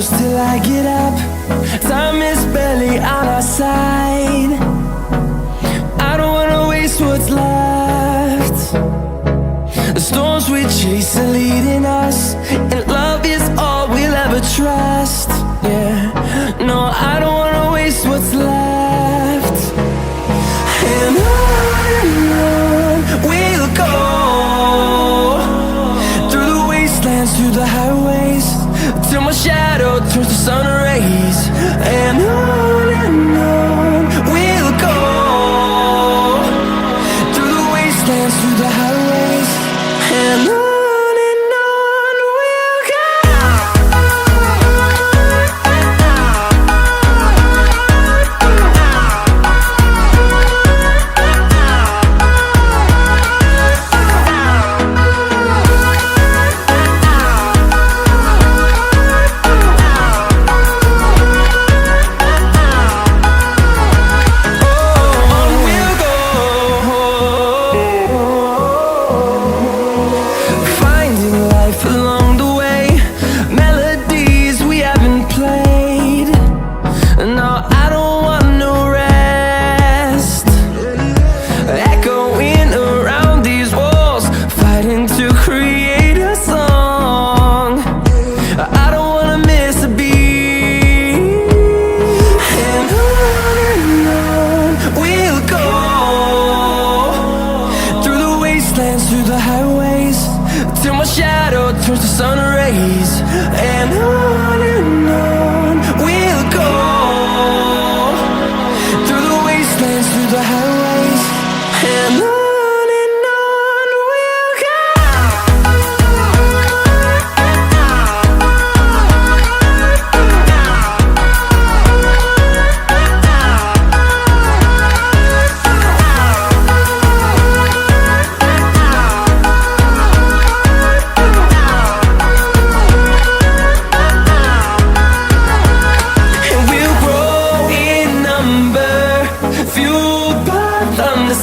close till I get up. Time is barely on our side. I don't wanna waste what's left. The storms we chase are leading us, and love is all we'll ever trust. Yeah, no, I don't wanna waste what's left. And on we'll go, through the wastelands, through the highways, till my shadow turns to sun rays. And on we'll go, through the wastelands, through the highways, and on we'll go. Through the highways, till my shadow turns to sun rays. And on we'll go, through the wastelands, through the highways, and on we'll go.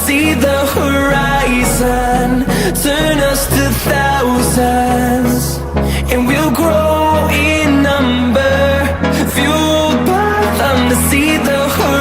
See the horizon turn us to thousands, and we'll grow in number, fueled by them to see the horizon.